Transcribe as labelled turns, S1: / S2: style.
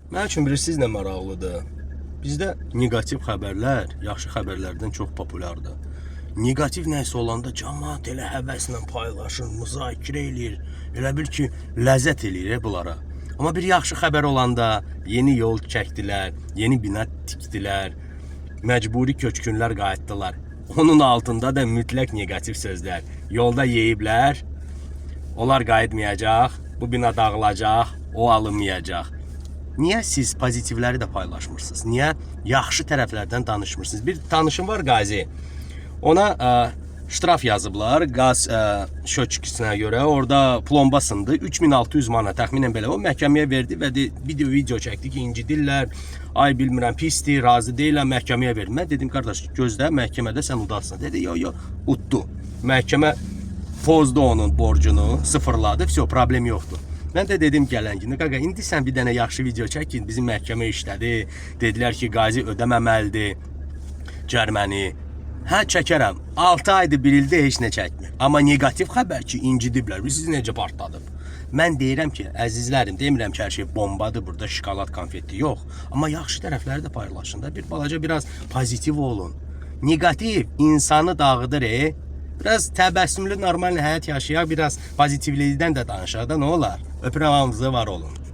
S1: Mənim üçün bilirsiniz nə maraqlıdır? Bizdə negativ xəbərlər yaxşı xəbərlərdən çox populyardır. Negativ nəsə olanda cəmaət elə həvəslə paylaşır, müzakirə eləyir. Elə bil ki, ləzzət eləyir bunlara. Amma bir yaxşı xəbər olanda yeni yol çəkdilər, yeni bina tikdilər, məcburi köçkünlər qayıtdılar. Onun altında da mütləq negativ sözlər. Yolda yeyiblər, onlar qayıtmayacaq, bu bina dağılacaq, o alınmayacaq. Niyə siz pozitivləri də paylaşmırsınız? Niyə yaxşı tərəflərdən danışmırsınız? Bir tanışım var Qazi. Ona ştraf yazıblar qaz şöçküsünə görə. Orada plomba sındı. 3600 manat təxminən belə. O məhkəməyə verdi və video çəkdi ki, incidirlər. Ay bilmirəm, pisdir, razı deyiləm, məhkəməyə verin. Mən dedim, qardaş, gözlə, məhkəmədə sən udarsın. Dedi, yo, uddu. Məhkəmə pozdu onun borcunu, sıfırladı, vəsə problem yoxdur. Mən də dedim gələnginə, qaqa, indi sən bir dənə yaxşı video çəkin, bizim məhkəmə işlədi, dedilər ki, Qazi ödəməməlidir cərməni. Hə, çəkərəm, 6 aydır bir ildə heç nə çəkmir. Amma negativ xəbər ki, incidiblər, siz necə partladıb? Mən deyirəm ki, əzizlərim, demirəm ki, hər şey bombadır, burada şokolad konfeti yox. Amma yaxşı tərəfləri də paylaşın da, bir balaca biraz pozitiv olun. Negativ insanı dağıdır, Biraz təbəssümlü, normal həyat yaşayaq, biraz pozitivlikdən də danışaq da, nə olar? Öpürəm, hamınıza var olun.